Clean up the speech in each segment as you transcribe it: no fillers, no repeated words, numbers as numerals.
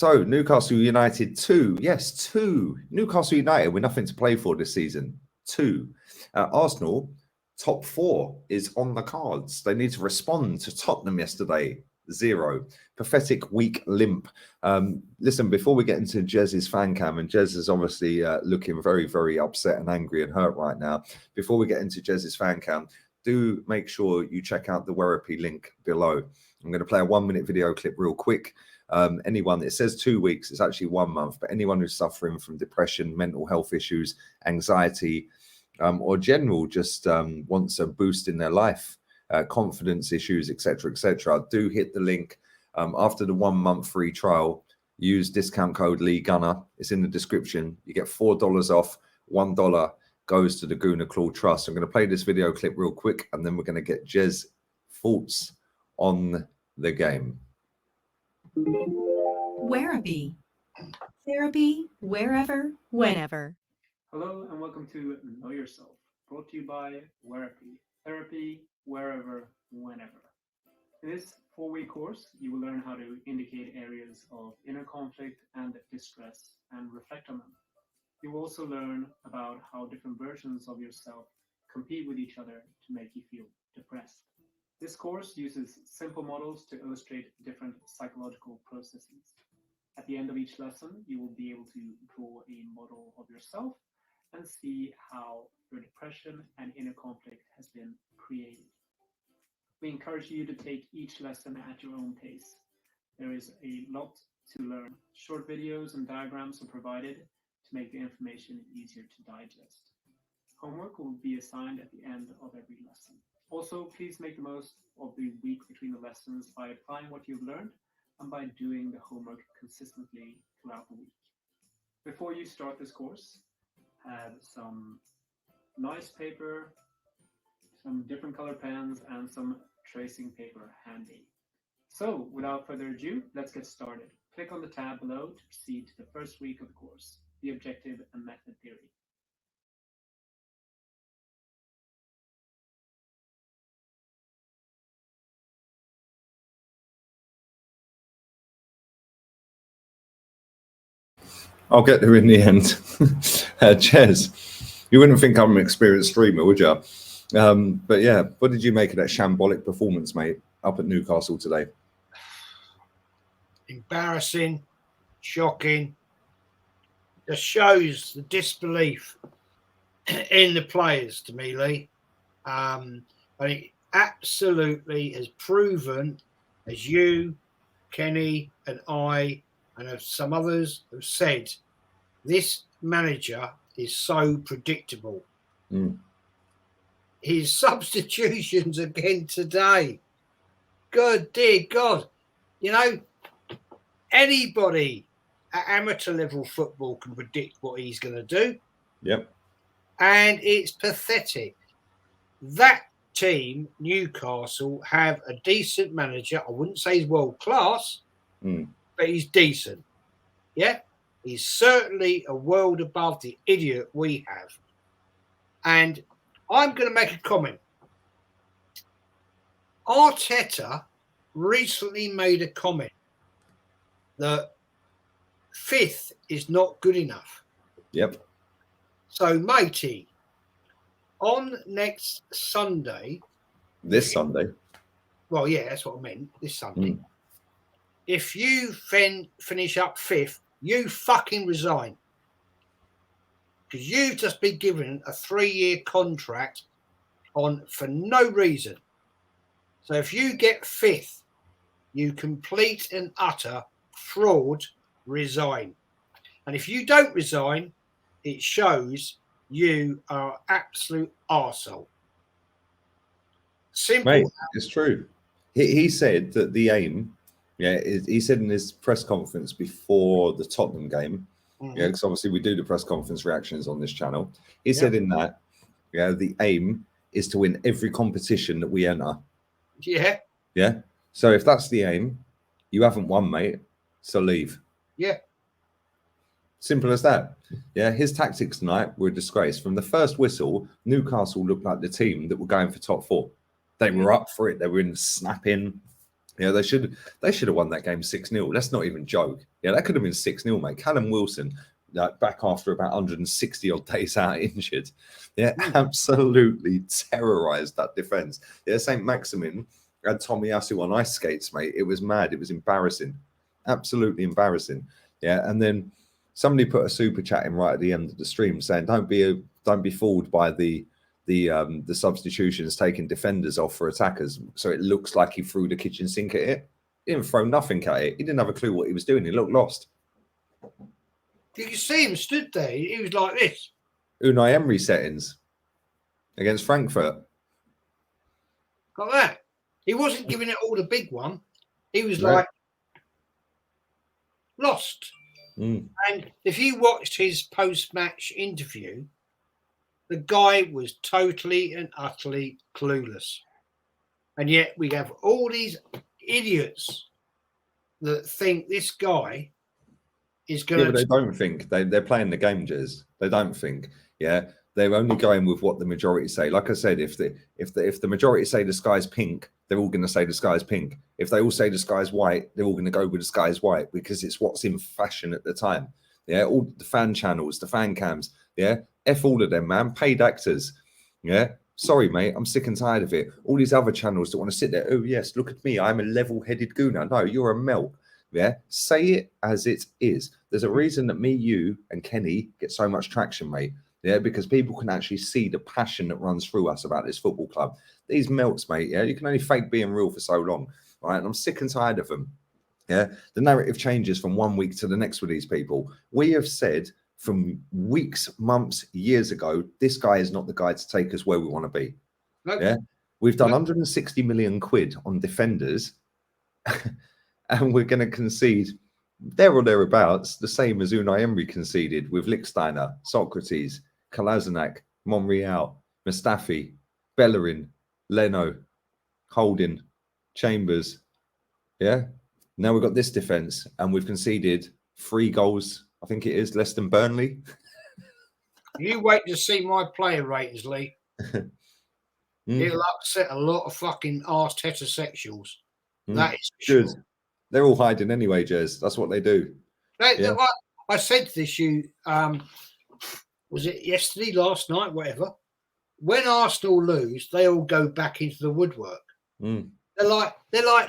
So Newcastle United 2. Yes, 2. Newcastle United with nothing to play for this season. 2. Arsenal, top 4 is on the cards. They need to respond to Tottenham yesterday. 0. Pathetic, weak limp. Listen, before we get into Jez's fan cam, and Jez is obviously looking very, very upset and angry and hurt right now. Before we get into Jez's fan cam, do make sure you check out the Werripy link below. I'm going to play a 1-minute video clip real quick. Anyone, it says 2 weeks, it's actually 1 month, but anyone who's suffering from depression, mental health issues, anxiety, or general just wants a boost in their life, confidence issues, etc., do hit the link. After the 1 month free trial, use discount code leegunner. It's in the description. You get $4 off. $1 goes to the Gooner Claw Trust. I'm going to play this video clip real quick, and then we're going to get Jez thoughts on the game. Werripy. Therapy, wherever, whenever. Hello and welcome to Know Yourself, brought to you by Werripy. Therapy, wherever, whenever. In this 4-week course, you will learn how to indicate areas of inner conflict and distress and reflect on them. You will also learn about how different versions of yourself compete with each other to make you feel depressed. This course uses simple models to illustrate different psychological processes. At the end of each lesson, you will be able to draw a model of yourself and see how your depression and inner conflict has been created. We encourage you to take each lesson at your own pace. There is a lot to learn. Short videos and diagrams are provided to make the information easier to digest. Homework will be assigned at the end of every lesson. Also, please make the most of the week between the lessons by applying what you've learned and by doing the homework consistently throughout the week. Before you start this course, have some nice paper, some different color pens, and some tracing paper handy. So, without further ado, let's get started. Click on the tab below to proceed to the first week of the course, the objective and method theory. I'll get there in the end. Jez, you wouldn't think I'm an experienced streamer, would you? But yeah, what did you make of that shambolic performance, mate, up at Newcastle today? Embarrassing, shocking. Just shows the disbelief in the players to me, Lee. And it absolutely has proven, as you, Kenny, and I, and as some others have said, this manager is so predictable. His substitutions again today. Good dear God. You know, anybody at amateur level football can predict what he's going to do. Yep. And it's pathetic. That team, Newcastle, have a decent manager. I wouldn't say he's world class, but he's decent. Yeah. He's certainly a world above the idiot we have. And I'm going to make a comment. Arteta recently made a comment that 5th is not good enough. Yep. So, matey, on next Sunday. This Sunday? Well, yeah, that's what I meant. This Sunday. If you finish up 5th, you fucking resign. Because you've just been given a 3-year contract for no reason. So if you get 5th, you complete and utter fraud, resign. And if you don't resign, it shows you are absolute arsehole. Simple. Mate, it's true. He said that the aim, he said in his press conference before the Tottenham game, because obviously we do the press conference reactions on this channel. He said in that, the aim is to win every competition that we enter. Yeah. Yeah. So if that's the aim, you haven't won, mate. So leave. Yeah. Simple as that. Yeah. His tactics tonight were a disgrace. From the first whistle, Newcastle looked like the team that were going for top 4. They were up for it. They were in snapping. Yeah, they should have won that game 6-0. Let's not even joke. Yeah, that could have been 6-0, mate. Callum Wilson, back after about 160 odd days out injured. Yeah, absolutely terrorized that defense. Yeah, St. Maximin had Tomiyasu on ice skates, mate. It was mad. It was embarrassing. Absolutely embarrassing. Yeah, and then somebody put a super chat in right at the end of the stream saying, don't be fooled by the substitutions taking defenders off for attackers, so it looks like he threw the kitchen sink at it. He didn't throw nothing at it. He didn't have a clue what he was doing. He looked lost. You can see him stood there. He was like this. Unai Emery settings against Frankfurt. Like that. He wasn't giving it all the big one. He was No. like lost. And if you watched his post-match interview, the guy was totally and utterly clueless. And yet we have all these idiots that think this guy is going But they don't think. They're playing the game, Jez. They don't think. Yeah, they're only going with what the majority say. Like I said, if the majority say the sky's pink, they're all going to say the sky's pink. If they all say the sky's white, they're all going to go with the sky's white because it's what's in fashion at the time. Yeah, all the fan channels, the fan cams. Yeah, F all of them, man. Paid actors. Yeah. Sorry, mate. I'm sick and tired of it. All these other channels that want to sit there. Oh, yes, look at me. I'm a level-headed gooner. No, you're a melt. Yeah. Say it as it is. There's a reason that me, you, and Kenny get so much traction, mate. Yeah, because people can actually see the passion that runs through us about this football club. These melts, mate. Yeah, you can only fake being real for so long. Right. And I'm sick and tired of them. Yeah. The narrative changes from one week to the next with these people. We have said from weeks, months, years ago, this guy is not the guy to take us where we want to be. Nope. Yeah, we've done 160 million quid on defenders, and we're going to concede there or thereabouts the same as Unai Emery conceded with Lichtsteiner, Socrates, Kolasinac, Monreal, Mustafi, Bellerin, Leno, Holding, Chambers. Yeah, now we've got this defence, and we've conceded 3 goals. I think it is less than Burnley. You wait to see my player ratings, Lee. It'll upset a lot of fucking arse heterosexuals. That is good. Sure. They're all hiding anyway, Jez. That's what they do. I said to this, was it yesterday, last night, whatever? When Arsenal lose, they all go back into the woodwork. They're like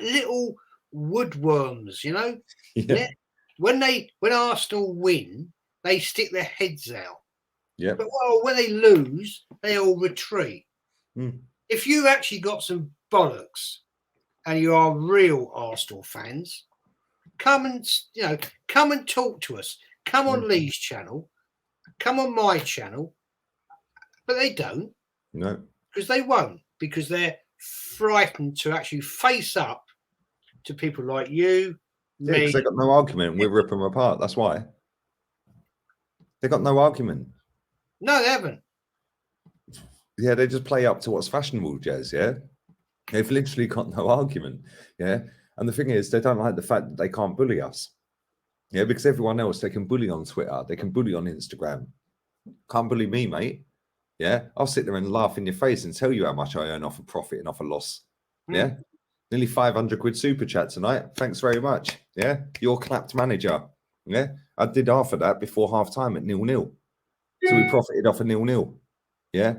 little woodworms, you know. Yeah. When Arsenal win, they stick their heads out. Yeah. But when they lose, they all retreat. If you actually got some bollocks and you are real Arsenal fans, come and talk to us. Come on Lee's channel, come on my channel. But they don't. No. Because they won't, because they're frightened to actually face up to people like you. Yeah, because they got no argument. We rip them apart. That's why. They got no argument. No, they haven't. Yeah, they just play up to what's fashionable, Jez, yeah? They've literally got no argument, yeah? And the thing is, they don't like the fact that they can't bully us. Yeah, because everyone else, they can bully on Twitter. They can bully on Instagram. Can't bully me, mate. Yeah? I'll sit there and laugh in your face and tell you how much I earn off a profit and off a loss. Yeah? Nearly 500 quid super chat tonight. Thanks very much. Yeah? Your clapped manager. Yeah? I did half of that before half time at 0-0. So we profited off a 0-0. Yeah?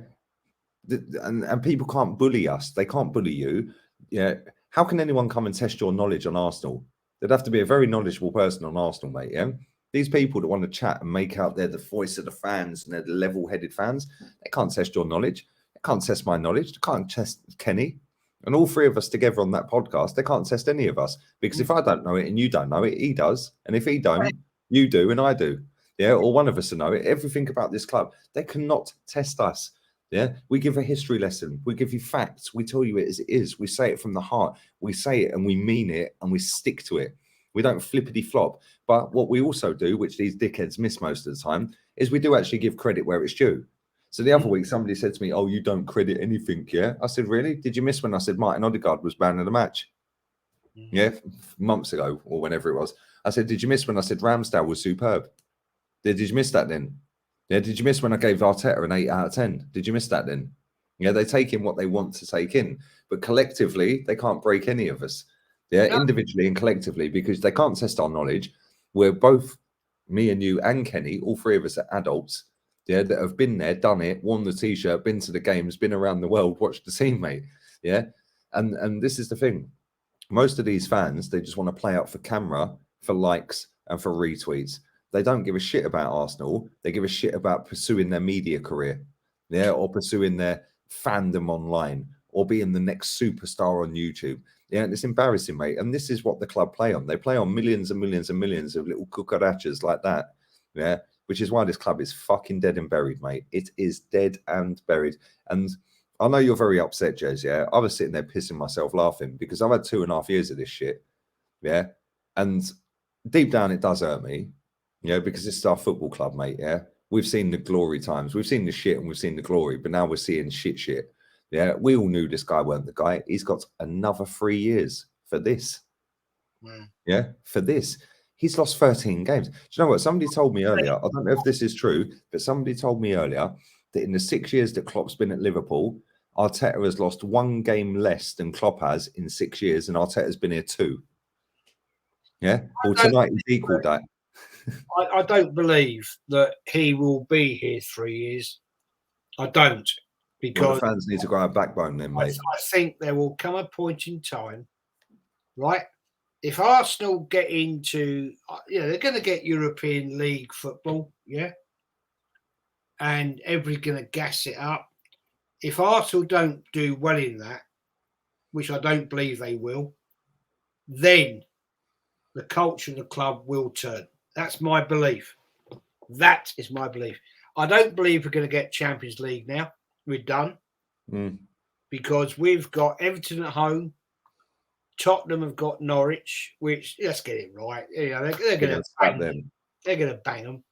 And people can't bully us. They can't bully you. Yeah? How can anyone come and test your knowledge on Arsenal? There'd have to be a very knowledgeable person on Arsenal, mate. Yeah? These people that want to chat and make out they're the voice of the fans and they're the level-headed fans, they can't test your knowledge. They can't test my knowledge. They can't test Kenny. And all 3 of us together on that podcast, they can't test any of us. Because if I don't know it and you don't know it, he does. And if he don't, you do and I do. Yeah, or one of us will know it. Everything about this club, they cannot test us. Yeah, we give a history lesson. We give you facts. We tell you it as it is. We say it from the heart. We say it and we mean it and we stick to it. We don't flippity flop. But what we also do, which these dickheads miss most of the time, is we do actually give credit where it's due. So the other week, somebody said to me, "Oh, you don't credit anything, yeah?" I said, "Really? Did you miss when I said Martin Odegaard was man of the match?" Yeah, months ago or whenever it was. I said, "Did you miss when I said Ramsdale was superb?" Did you miss that then? Yeah, did you miss when I gave Arteta an 8 out of 10? Did you miss that then? Yeah, they take in what they want to take in, but collectively, they can't break any of us. Yeah, No. individually and collectively, because they can't test our knowledge. We're both, me and you and Kenny, all three of us are adults, yeah, that have been there, done it, worn the t-shirt, been to the games, been around the world, watched the team, mate. Yeah. And this is the thing. Most of these fans, they just want to play out for camera, for likes, and for retweets. They don't give a shit about Arsenal. They give a shit about pursuing their media career, yeah, or pursuing their fandom online, or being the next superstar on YouTube. Yeah, and it's embarrassing, mate. And this is what the club play on. They play on millions and millions and millions of little cucarachas like that. Yeah, which is why this club is fucking dead and buried, mate. It is dead and buried. And I know you're very upset, Jez. Yeah, I was sitting there pissing myself laughing because I've had 2.5 years of this shit. Yeah, and deep down it does hurt me. You know, because this is our football club, mate. Yeah, we've seen the glory times, we've seen the shit, and we've seen the glory, but now we're seeing shit. Yeah, we all knew this guy weren't the guy. He's got another 3 years for this. Yeah, for this. He's lost 13 games. Do you know what? Somebody told me earlier, I don't know if this is true, but somebody told me earlier that in the 6 years that Klopp's been at Liverpool, Arteta has lost 1 game less than Klopp has in 6 years, and Arteta's been here 2. Yeah, well, tonight he's equalled that. I don't believe that he will be here 3 years. I don't, because Well, the fans need to grow a backbone then, mate. I think there will come a point in time, right? If Arsenal get into, they're going to get European League football, yeah, and everybody's going to gas it up. If Arsenal don't do well in that, which I don't believe they will, then the culture of the club will turn. That's my belief. That is my belief. I don't believe we're going to get Champions League now. We're done. Because we've got Everton at home. Tottenham have got Norwich, which, let's get it right. You know, they're going to bang them. They're going to bang them.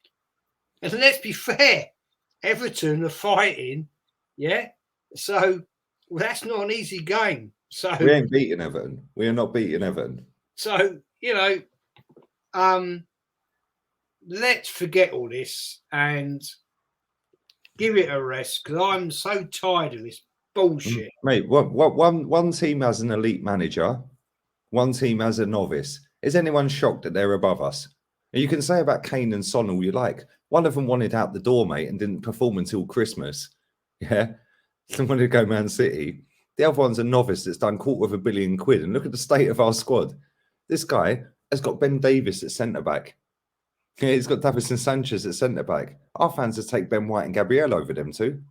And let's be fair, Everton are fighting, yeah? So that's not an easy game. So we ain't beating Everton. We are not beating Everton. So, you know, let's forget all this and give it a rest, because I'm so tired of this bullshit. Mate, one team has an elite manager, one team has a novice. Is anyone shocked that they're above us? And you can say about Kane and Son all you like. One of them wanted out the door, mate, and didn't perform until Christmas. Yeah. Someone wanted to go Man City. The other one's a novice that's done £250 million. And look at the state of our squad. This guy has got Ben Davies at centre-back. Yeah, he's got Davinson Sanchez at centre-back. Our fans would take Ben White and Gabriel over them too.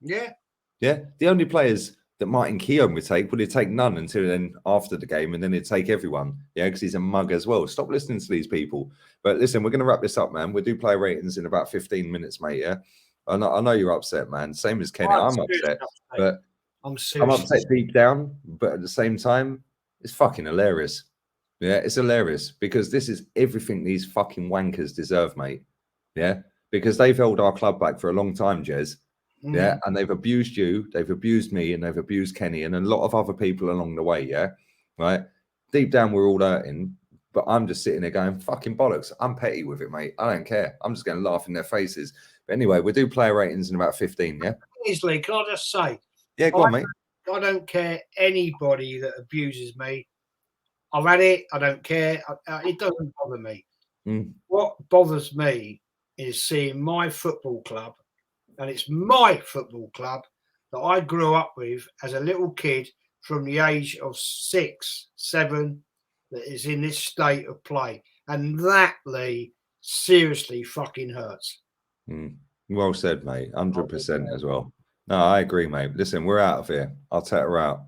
Yeah. Yeah. The only players that Martin Keown would he'd take none until then after the game, and then he'd take everyone. Yeah, because he's a mug as well. Stop listening to these people. But listen, we're going to wrap this up, man. We'll do player ratings in about 15 minutes, mate, yeah? I know you're upset, man. Same as Kenny. I'm upset. But I'm upset deep down, but at the same time, it's fucking hilarious. Yeah, it's hilarious because this is everything these fucking wankers deserve, mate. Yeah, because they've held our club back for a long time, Jez. Yeah, and they've abused you, they've abused me, and they've abused Kenny and a lot of other people along the way. Yeah, right. Deep down, we're all hurting, but I'm just sitting there going, fucking bollocks. I'm petty with it, mate. I don't care. I'm just going to laugh in their faces. But anyway, we'll do player ratings in about 15. Yeah. Easily, can I just say? Yeah, go on, mate. I don't care anybody that abuses me. I've had it. I don't care. It doesn't bother me. What bothers me is seeing my football club, and it's my football club that I grew up with as a little kid from the age of 6, 7, that is in this state of play. And that, Lee, seriously fucking hurts. Well said, mate. 100% as well. No, I agree, mate. Listen, we're out of here. Arteta out.